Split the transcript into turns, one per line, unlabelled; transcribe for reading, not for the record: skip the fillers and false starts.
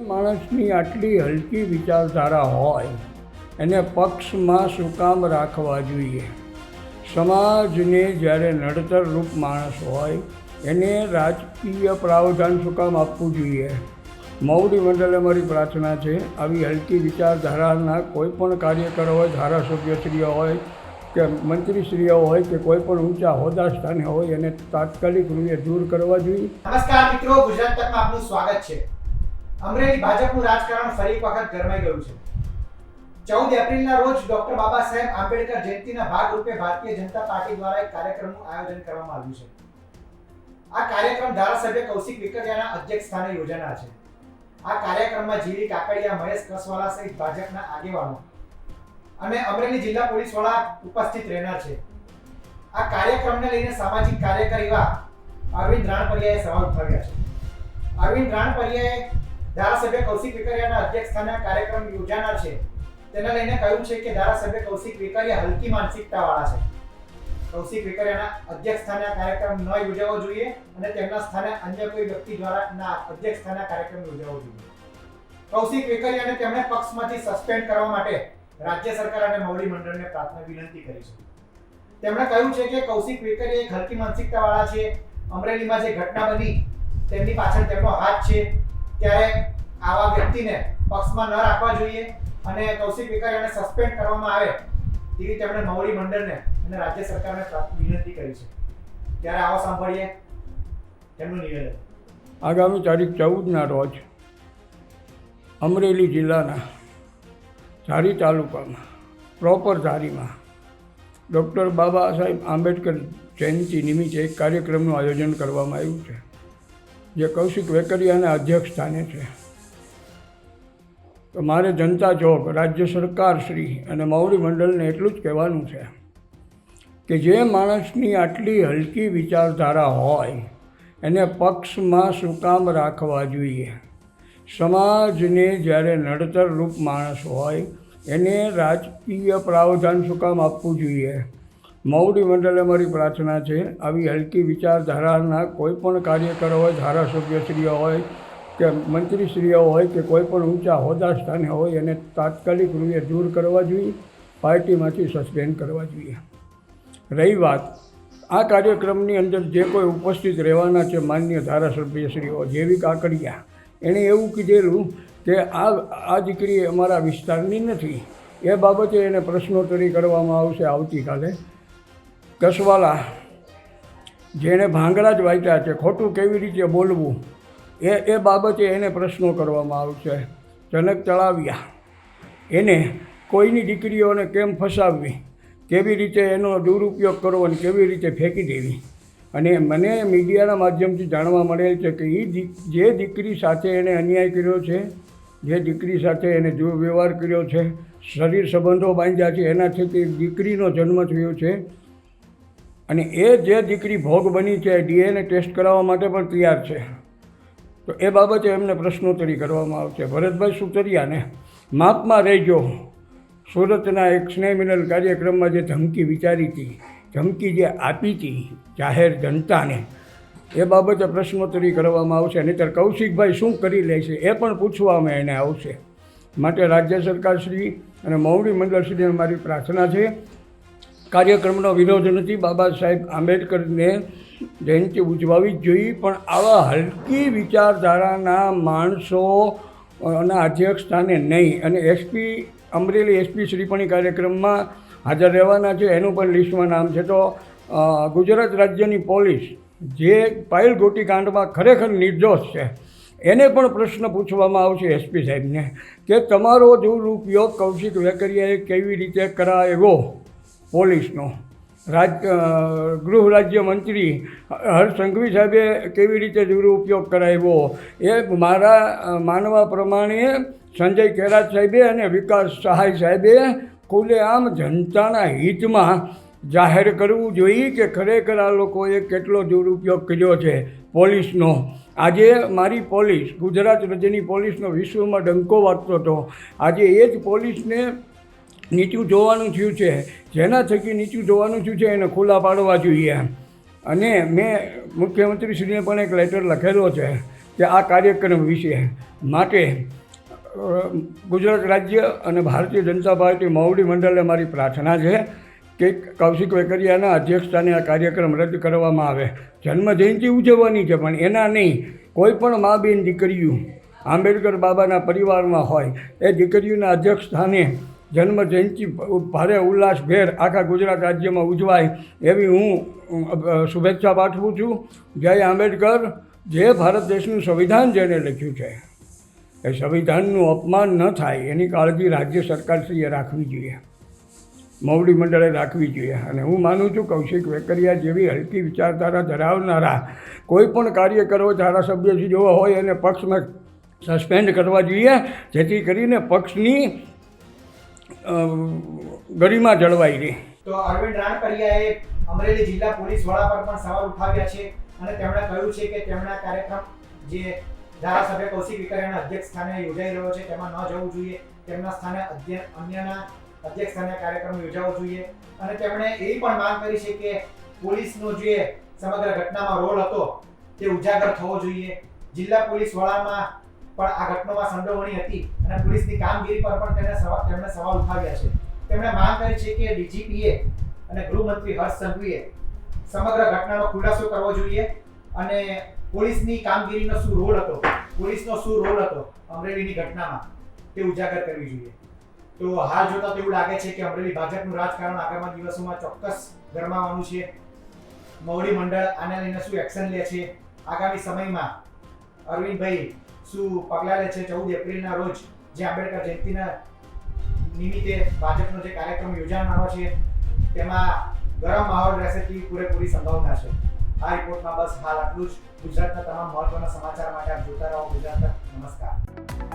માણસની આટલી હલકી વિચારધારા હોય એને પક્ષમાં શું કામ રાખવા જોઈએ? સમાજને જ્યારે નડતરરૂપ માણસ હોય એને રાજકીય પ્રાવધાન શું કામ આપવું જોઈએ? મૌડી મંડળે મારી પ્રાર્થના છે, આવી હલકી વિચારધારાના કોઈ પણ કાર્યકર હોય, ધારાસભ્યશ્રીઓ હોય કે મંત્રીશ્રીઓ હોય કે કોઈ પણ ઊંચા હોદ્દા સ્થાને હોય એને તાત્કાલિક રૂપે દૂર કરવા જોઈએ.
નમસ્કાર મિત્રો, ગુજરાત તકમાં આપનું સ્વાગત છે. અમરેલી ભાજપનું રાજકારણ ફરી એક વખત ગરમાઈ ગયું છે. 14 એપ્રિલના રોજ ડોક્ટર બાબા સાહેબ આંબેડકર જયંતિના ભાગરૂપે ભારતીય જનતા પાર્ટી દ્વારા એક કાર્યક્રમનું આયોજન કરવામાં આવ્યું છે. આ કાર્યક્રમ ધારાસભ્ય કૌશિક વેકરિયાના અધ્યક્ષ સ્થાને યોજાનાર છે. આ કાર્યક્રમમાં જીવી કાકડિયા, મહેશ કસવાલા સહિત ભાજપના આગેવાનો અને અમરેલી જિલ્લા પોલીસ વડા ઉપસ્થિત રહેનાર છે. આ કાર્યક્રમને લઈને સામાજિક કાર્યકર એવા અરવિંદ રાણપરિયાએ સવાલ ઉઠાવ્યા છે. અરવિંદ રાણપરિયાએ ધારાસભ્ય કૌશિક વેકરિયાના અધ્યક્ષ સ્થાને કાર્યક્રમ યોજાનાર છે તેને લઈને કહ્યું છે કે ધારાસભ્ય કૌશિક વેકરિયા હલકી માનસિકતાવાળા છે. કૌશિક વેકરિયાના અધ્યક્ષ સ્થાને કાર્યક્રમ ન યોજાવો જોઈએ અને તેમના સ્થાને અન્ય કોઈ વ્યક્તિ દ્વારા અધ્યક્ષ સ્થાને કાર્યક્રમ યોજાવો જોઈએ. કૌશિક વેકરિયાને તેમણે પક્ષમાંથી સસ્પેન્ડ કરવા માટે રાજ્ય સરકાર અને મૌડી મંડળને પ્રાર્થના વિનંતી કરી છે. તેમણે કહ્યું છે કે કૌશિક વેકરિયા એક હલકી માનસિકતાવાળા છે. અમરેલીમાં જે ઘટના બની તેમની પાછળ તેમનો હાથ છે, ત્યારે આવા વ્યક્તિને પક્ષમાં ન રાખવા જોઈએ અને કૌશિક વેકરિયાને સસ્પેન્ડ કરવામાં આવે તેવી તેમણે મૌડી મંડળને અને રાજ્ય સરકારને વિનંતી કરી છે. ત્યારે આવો સાંભળીએ તેમનું નિવેદન.
આગામી તારીખ 14ના રોજ અમરેલી જિલ્લાના ધારી તાલુકામાં પ્રોપર ધારીમાં ડૉક્ટર બાબા સાહેબ આંબેડકર જયંતિ નિમિત્તે એક કાર્યક્રમનું આયોજન કરવામાં આવ્યું છે, જે કૌશિક વેકરિયાના અધ્યક્ષ સ્થાને છે. તો મારે જનતા ચોક, રાજ્ય સરકાર શ્રી અને મૌડી મંડળને એટલું જ કહેવાનું છે કે જે માણસની આટલી હલકી વિચારધારા હોય એને પક્ષમાં શું કામ રાખવા જોઈએ? સમાજને જ્યારે નડતરરૂપ માણસ હોય એને રાજકીય પ્રાવધાન શું કામ આપવું જોઈએ? મૌડી મંડળે મારી પ્રાર્થના છે, આવી હલકી વિચારધારાના કોઈ પણ કાર્યકર હોય, ધારાસભ્યશ્રીઓ હોય કે મંત્રીશ્રીઓ હોય કે કોઈ પણ ઊંચા હોદ્દા સ્થાને હોય એને તાત્કાલિક રૂપે દૂર કરવા જોઈએ, પાર્ટીમાંથી સસ્પેન્ડ કરવા જોઈએ. રહી વાત આ કાર્યક્રમની અંદર જે કોઈ ઉપસ્થિત રહેવાના છે માન્ય ધારાસભ્યશ્રીઓ જેવી કાકડિયા, એણે એવું કીધેલું કે આ દીકરી અમારા વિસ્તારની નથી. એ બાબતે એને પ્રશ્નોત્તરી કરવામાં આવશે આવતીકાલે. કસવાલા, જેણે ભાંગડા જ વાંચ્યા છે, ખોટું કેવી રીતે બોલવું એ બાબતે એને પ્રશ્નો કરવામાં આવશે. જનક તળાવિયા, એને કોઈની દીકરીઓને કેમ ફસાવવી, કેવી રીતે એનો દુરુપયોગ કરવો અને કેવી રીતે ફેંકી દેવી. અને મને મીડિયાના માધ્યમથી જાણવા મળેલ છે કે જે દીકરી સાથે એને અન્યાય કર્યો છે, જે દીકરી સાથે એને દુર્વ્યવહાર કર્યો છે, શરીર સંબંધો બાંધ્યા છે, એનાથી તે દીકરીનો જન્મ થયો છે અને એ જે દીકરી ભોગ બની છે DNA ટેસ્ટ કરાવવા માટે પણ તૈયાર છે. તો એ બાબતે એમને પ્રશ્નોત્તરી કરવામાં આવશે. ભરતભાઈ સુતરિયાને માપમાં રહેજો. સુરતના એક સ્નેહ મિલન કાર્યક્રમમાં જે ધમકી વિચારી હતી, ધમકી જે આપી હતી જાહેર જનતાને, એ બાબતે પ્રશ્નોત્તરી કરવામાં આવશે. નહીંતર કૌશિકભાઈ શું કરી લે છે એ પણ પૂછવામાં એને આવશે. માટે રાજ્ય સરકારશ્રી અને મૌડી મંડળશ્રીને મારી પ્રાર્થના છે, કાર્યક્રમનો વિરોધ નથી, બાબા સાહેબ આંબેડકરને જયંતિ ઉજવવી જ જોઈએ, પણ આવા હલકી વિચારધારાના માણસોના અધ્યક્ષ સ્થાને નહીં. અને અમરેલી એસપી શ્રી પણ કાર્યક્રમમાં હાજર રહેવાના છે, એનું પણ લિસ્ટમાં નામ છે. તો ગુજરાત રાજ્યની પોલીસ જે પાયલ ગોટીકાંડમાં ખરેખર નિર્દોષ છે એને પણ પ્રશ્ન પૂછવામાં આવશે એસપી સાહેબને કે તમારો દુરુપયોગ કૌશિક વેકરિયાએ કેવી રીતે કરાવ્યો પોલીસનો. ગૃહ રાજ્યમંત્રી હર્ષ સંઘવી સાહેબે કેવી રીતે દુરુપયોગ કરાવ્યો એ મારા માનવા પ્રમાણે સંજય કેરાત સાહેબે અને વિકાસ સહાય સાહેબે ખુલ્લેઆમ જનતાના હિતમાં જાહેર કરવું જોઈએ કે ખરેખર આ લોકોએ કેટલો દુરુપયોગ કર્યો છે પોલીસનો. આજે મારી પોલીસ, ગુજરાત રાજ્યની પોલીસનો વિશ્વમાં ડંકો વાગતો હતો. આજે એ જ પોલીસને નીચું જોવાનું થયું છે. જેના થકી નીચું જોવાનું થયું છે એને ખુલ્લા પાડવા જોઈએ. અને મેં મુખ્યમંત્રીશ્રીને પણ એક લેટર લખેલો છે કે આ કાર્યક્રમ વિશે. માટે ગુજરાત રાજ્ય અને ભારતીય જનતા પાર્ટી મહુડી મંડળને મારી પ્રાર્થના છે કે કૌશિક વેકરિયાના અધ્યક્ષસ્થાને આ કાર્યક્રમ રદ કરવામાં આવે. જન્મજયંતિ ઉજવવાની છે પણ એના નહીં, કોઈ પણ મા બેન દીકરીઓ આંબેડકર બાબાના પરિવારમાં હોય એ દીકરીઓના અધ્યક્ષસ્થાને જન્મજયંતિ ભારે ઉલ્લાસભેર આખા ગુજરાત રાજ્યમાં ઉજવાય એવી હું શુભેચ્છા પાઠવું છું. જય આંબેડકર. જે ભારત દેશનું સંવિધાન જેને લખ્યું છે એ સંવિધાનનું અપમાન ન થાય એની કાળજી રાજ્ય સરકારશ્રીએ રાખવી જોઈએ, મહુડી મંડળે રાખવી જોઈએ. અને હું માનું છું કૌશિક વેકરિયા જેવી હલકી વિચારધારા ધરાવનારા કોઈ પણ કાર્યકરો ધારાસભ્ય જેવા હોય એને પક્ષમાં સસ્પેન્ડ કરવા જોઈએ, જેથી કરીને પક્ષની ગરિમા જળવાઈ રહે.
તો અરવિંદ રાણપરિયાએ અમરેલી જિલ્લા પોલીસ વડા પર પણ સવાલ ઉઠાવ્યા છે અને તેમણે કહ્યું છે કે તેમના કાર્યક્રમ જે ધારાસભ્ય કૌશિક વેકરિયાના અધ્યક્ષ સ્થાને યોજાઈ રહ્યો છે તેમાં ન જવું જોઈએ, તેમના સ્થાને અન્યના અધ્યક્ષ સ્થાને કાર્યક્રમ યોજાવો જોઈએ. અને તેમણે એવી પણ માંગ કરી છે કે પોલીસનો જે સમગ્ર ઘટનામાં રોલ હતો તે ઉજાગર થવો જોઈએ. જિલ્લા પોલીસ વડામાં પણ આ ઘટનામાં સંડોવણી હતી અને પોલીસની કામગીરી પર પણ તેમણે સવાલ ઉઠાવ્યા છે. તેમણે માંગ કરી છે કે ડીજીપીએ અને ગૃહમંત્રી હર્ષ સંઘવીએ સમગ્ર ઘટનાનો ખુલાસો કરવો જોઈએ અને પોલીસની કામગીરીનો શું રોલ હતો, પોલીસનો શું રોલ હતો અમરેલીની ઘટનામાં તે ઉજાગર કરવી જોઈએ. તો હાલ જોતા તો એવું લાગે છે કે અમરેલી ભાજપનું રાજકારણ આગામી દિવસોમાં ચોક્કસ ગરમાવાનું છે. મહુડી મંડળ આને લઈને શું એક્શન લે છે, આગામી સમયમાં અરવિંદભાઈ શું પગલાં લે છે. 14 એપ્રિલના રોજ જે આંબેડકર જયંતિના નિમિત્તે ભાજપનો જે કાર્યક્રમ યોજાનારો છે તેમાં ગરમ માહોલ રહેશે તેવી પૂરેપૂરી સંભાવના છે. આ રિપોર્ટમાં બસ હાલ આટલું જ. ગુજરાતના તમામ મહત્વના સમાચાર માટે આપ જોતા રહો ગુજરાત તક. નમસ્કાર.